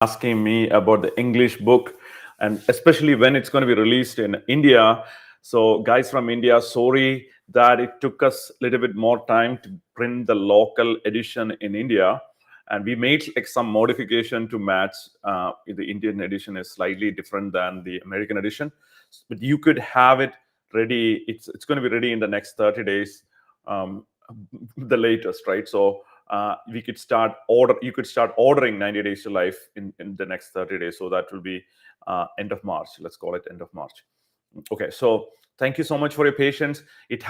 asking me about the English book, and especially when it's going to be released in India. So, guys from India, sorry that it took us a little bit more time to print the local edition in India. And we made like some modification to match. The Indian edition is slightly different than the American edition, but you could have it ready. It's going to be ready in the next 30 days, um, the latest, right? So we could start order. You could start ordering 90 Days to Life in the next 30 days. So that will be end of March. Let's call it end of March. Okay. So thank you so much for your patience. It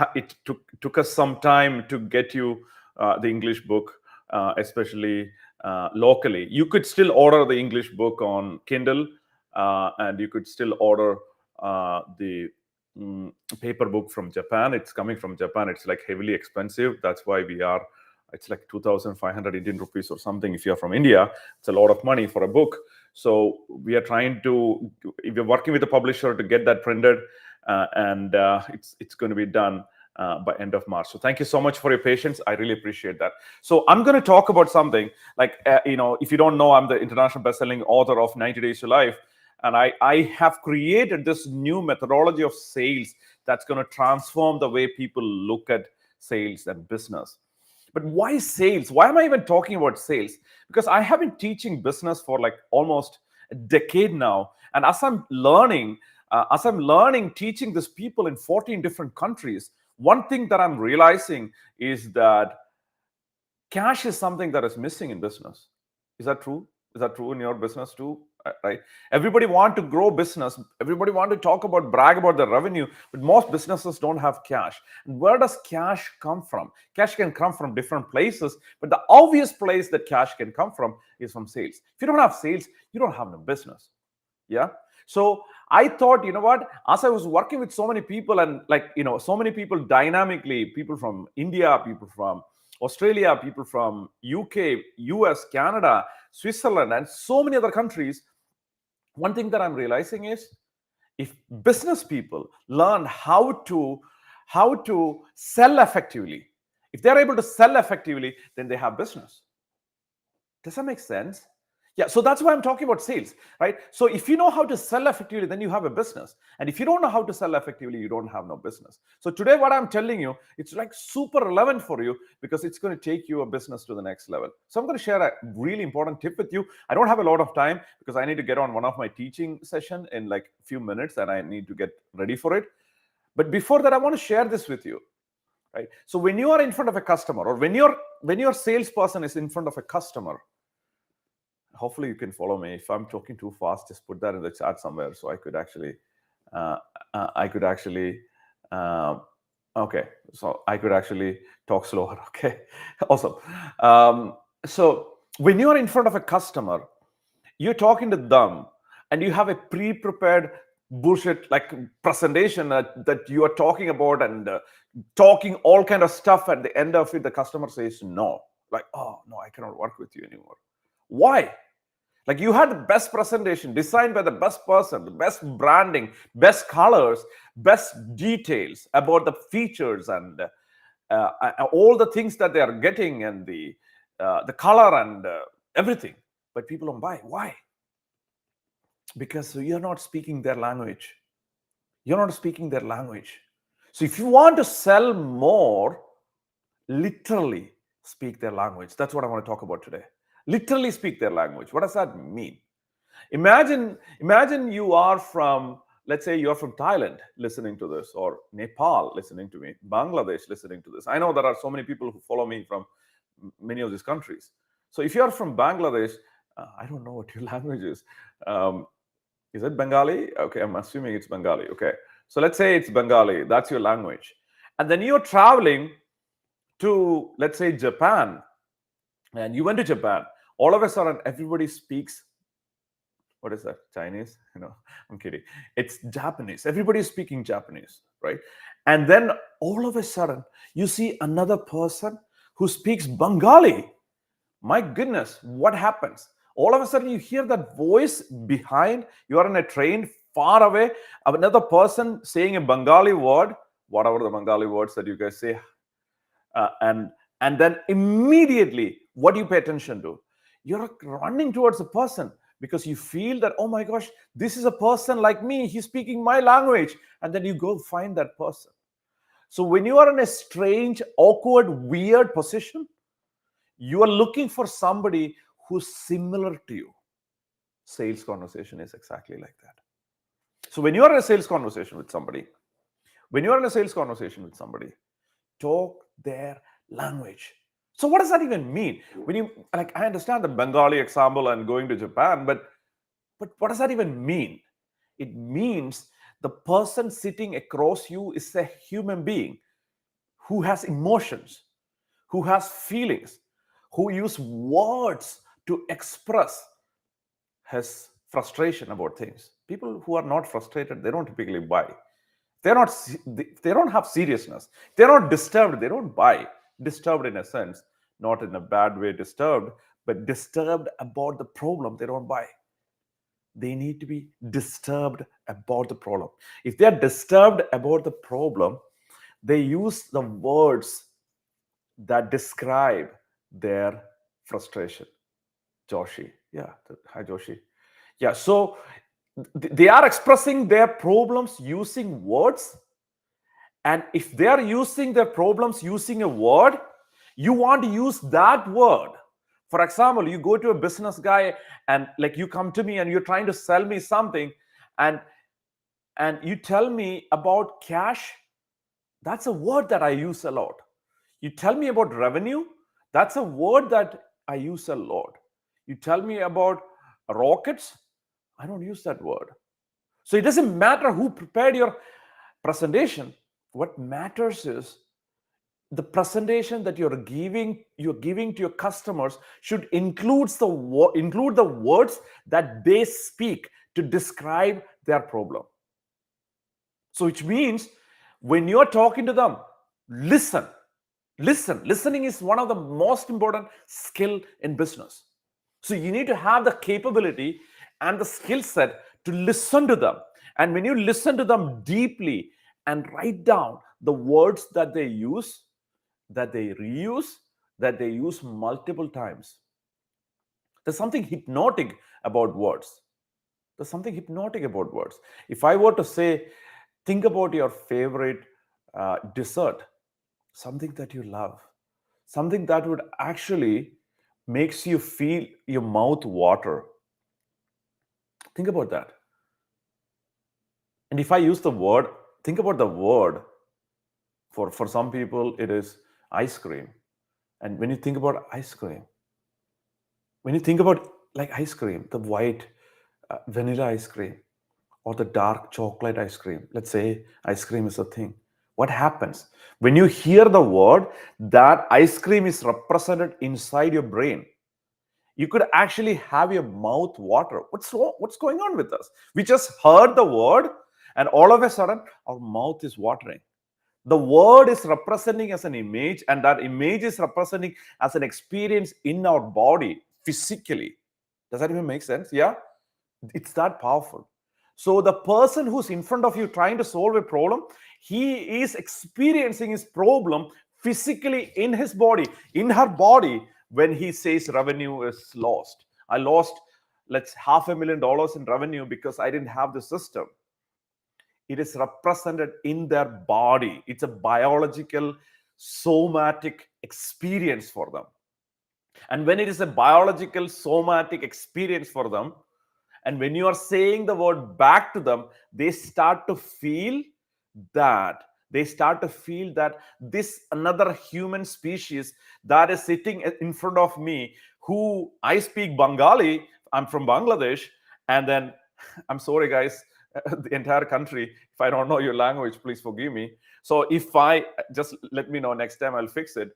took us some time to get you the English book, especially locally. You could still order the English book on Kindle, and you could still order the paper book from Japan. It's coming from Japan. It's like heavily expensive. That's why it's like 2,500 Indian rupees or something. If you're from India, it's a lot of money for a book. So we are trying to, we're working with the publisher to get that printed, and it's going to be done by end of March. So thank you so much for your patience. I really appreciate that. So I'm going to talk about something like, if you don't know, I'm the international best-selling author of 90 Days to Life. And I have created this new methodology of sales that's going to transform the way people look at sales and business. But why sales? Why am I even talking about sales? Because I have been teaching business for like almost a decade now. And as I'm learning, teaching these people in 14 different countries, one thing that I'm realizing is that cash is something that is missing in business. Is that true? Is that true in your business too? Right? Everybody want to grow business. Everybody want to brag about the revenue, but most businesses don't have cash. And where does cash come from? Cash can come from different places, but the obvious place that cash can come from is from sales. If you don't have sales, you don't have no business. Yeah. So I thought, you know what, as I was working with so many people and so many people dynamically, people from India, people from Australia, people from UK, US, Canada, Switzerland, and so many other countries, one thing that I'm realizing is if business people learn how to sell effectively, if they're able to sell effectively, then they have business. Does that make sense? Yeah, so that's why I'm talking about sales, right? So if you know how to sell effectively, then you have a business. And if you don't know how to sell effectively, you don't have no business. So today, what I'm telling you, it's like super relevant for you because it's going to take your business to the next level. So I'm going to share a really important tip with you. I don't have a lot of time because I need to get on one of my teaching session in like a few minutes and I need to get ready for it. But before that, I want to share this with you, right? So when you are in front of a customer or when your salesperson is in front of a customer, hopefully you can follow me. If I'm talking too fast, just put that in the chat somewhere so I could actually okay, so I could actually talk slower. Okay, awesome. So when you're in front of a customer, you're talking to them and you have a pre-prepared bullshit like presentation that you are talking about and talking all kind of stuff. At the end of it, the customer says no, like, oh no, I cannot work with you anymore. Why? Like you had the best presentation designed by the best person, the best branding, best colors, best details about the features and all the things that they are getting and the color and everything. But people don't buy. Why? Because you're not speaking their language. You're not speaking their language. So if you want to sell more, literally speak their language. That's what I want to talk about today. Literally speak their language. What does that mean? Imagine you are from, let's say you're from Thailand listening to this, or Nepal listening to me, Bangladesh listening to this. I know there are so many people who follow me from many of these countries. So if you're from Bangladesh, I don't know what your language is. Is it Bengali? Okay, I'm assuming it's Bengali. Okay, so let's say it's Bengali. That's your language. And then you're traveling to, let's say, Japan, and you went to Japan. All of a sudden, everybody speaks, what is that? Chinese? I'm kidding. It's Japanese. Everybody is speaking Japanese, right? And then all of a sudden, you see another person who speaks Bengali. My goodness, what happens? All of a sudden, you hear that voice behind. You are in a train far away. Another person saying a Bengali word, whatever the Bengali words that you guys say, and then immediately, what do you pay attention to? You're running towards the person because you feel that, oh my gosh, this is a person like me, he's speaking my language, and then you go find that person. So when you are in a strange, awkward, weird position, you are looking for somebody who's similar to you. Sales conversation is exactly like that. So when you are in a sales conversation with somebody, talk their language. So what does that even mean? When you, like, I understand the Bengali example and going to Japan, but what does that even mean? It means the person sitting across you is a human being who has emotions, who has feelings, who use words to express his frustration about things. People who are not frustrated, they don't typically buy. They don't have seriousness. They're not disturbed. They don't buy. Disturbed in a sense, not in a bad way disturbed, but disturbed about the problem, they don't buy. They need to be disturbed about the problem. If they are disturbed about the problem, they use the words that describe their frustration. Joshi. Yeah. Hi, Joshi. Yeah. So they are expressing their problems using words. And if they are using their problems using a word, you want to use that word. For example, you go to a business guy and like you come to me and you're trying to sell me something, and you tell me about cash. That's a word that I use a lot. You tell me about revenue. That's a word that I use a lot. You tell me about rockets. I don't use that word. So it doesn't matter who prepared your presentation. What matters is the presentation that you're giving to your customers should include the words that they speak to describe their problem. So which means when you're talking to them, listen. Listening is one of the most important skill in business. So you need to have the capability and the skill set to listen to them. And when you listen to them deeply and write down the words that they use, that they reuse, that they use multiple times, there's something hypnotic about words. If I were to say, think about your favorite dessert, something that you love, something that would actually makes you feel your mouth water. Think about that. And if I use the word, think about the word. For some people, it is ice cream. And when you think about ice cream, when you think about like ice cream, the white vanilla ice cream or the dark chocolate ice cream, let's say ice cream is a thing. What happens? When you hear the word, that ice cream is represented inside your brain. You could actually have your mouth water. What's going on with us? We just heard the word and all of a sudden our mouth is watering. The word is representing as an image, and that image is representing as an experience in our body physically. Does that even make sense? Yeah, it's that powerful. So the person who's in front of you trying to solve a problem, he is experiencing his problem physically in his body, in her body, when he says revenue is lost. I lost, let's $500,000 in revenue because I didn't have the system. It is represented in their body. It's a biological, somatic experience for them. And when it is a biological, somatic experience for them, and when you are saying the word back to them, they start to feel that. This another human species that is sitting in front of me, who I speak Bengali, I'm from Bangladesh, and then, I'm sorry guys, the entire country, if I don't know your language, please forgive me. So if I, just let me know next time, I'll fix it.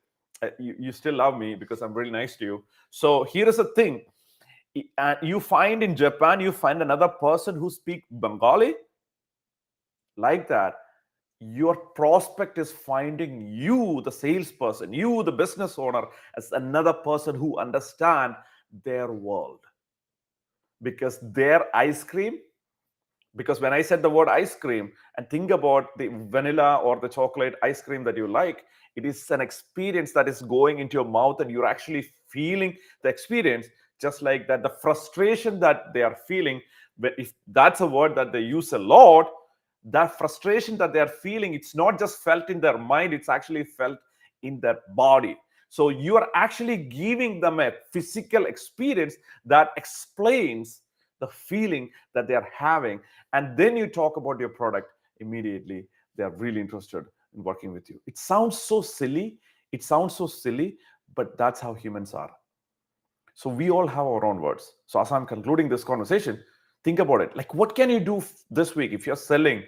You still love me because I'm really nice to you. So here is a thing. You find in Japan, you find another person who speaks Bengali like that. Your prospect is finding you, the salesperson, you, the business owner, as another person who understands their world. Because their ice cream, because when I said the word ice cream, and think about the vanilla or the chocolate ice cream that you like, it is an experience that is going into your mouth and you're actually feeling the experience. just like that. The frustration that they are feeling, but if that's a word that they use a lot, that frustration that they are feeling, it's not just felt in their mind, it's actually felt in their body. So you are actually giving them a physical experience that explains the feeling that they are having. And then you talk about your product, immediately they are really interested in working with you. It sounds so silly. But that's how humans are. So we all have our own words. So as I'm concluding this conversation, think about it. Like, what can you do this week if you're selling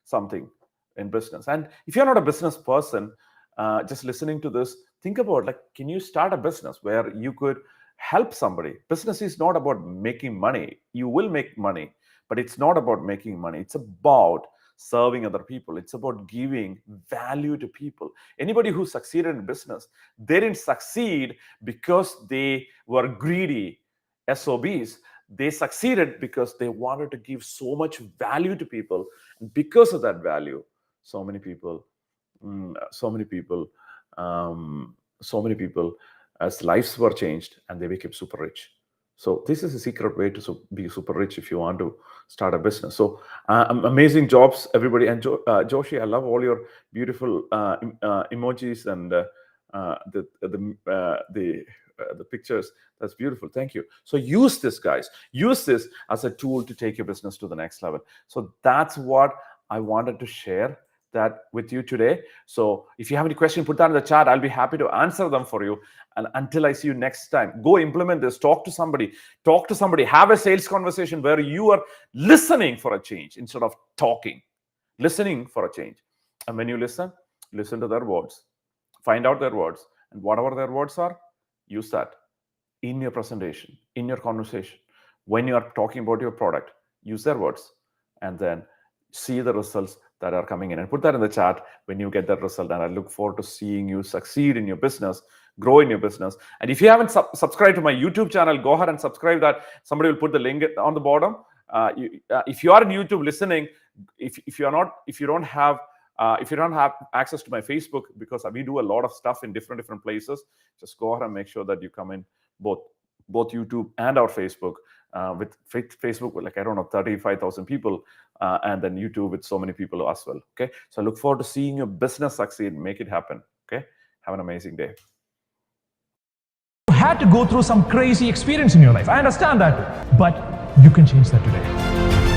something in business? And if you're not a business person, just listening to this, think about, like, can you start a business where you could help somebody? Business is not about making money. You will make money, but it's not about making money. It's about serving other people. It's about giving value to people. Anybody who succeeded in business, they didn't succeed because they were greedy SOBs. They succeeded because they wanted to give so much value to people. And because of that value, so many people, as lives were changed and they became super rich. So this is a secret way to be super rich if you want to start a business. So amazing jobs, everybody. And Joshi, I love all your beautiful emojis and the pictures. That's beautiful. Thank you. So use this, guys. Use this as a tool to take your business to the next level. So that's what I wanted to share that with you today. So if you have any question, put that in the chat. I'll be happy to answer them for you. And until I see you next time, go implement this. Talk to somebody. Have a sales conversation where you are listening for a change instead of talking. Listening for a change. And when you listen to their words. Find out their words. And whatever their words are, use that in your presentation, in your conversation. When you are talking about your product, use their words. And then see the results that are coming in, and put that in the chat when you get that result. And I look forward to seeing you succeed in your business, grow in your business. And if you haven't subscribed to my YouTube channel, go ahead and subscribe. That somebody will put the link on the bottom. If you are on YouTube listening, if you don't have access to my Facebook, because we do a lot of stuff in different places, just go ahead and make sure that you come in both YouTube and our Facebook. With Facebook, with, like, I don't know, 35,000 people, and then YouTube with so many people as well. Okay, so I look forward to seeing your business succeed. Make it happen. Okay, have an amazing day. You had to go through some crazy experience in your life. I understand that, but you can change that today.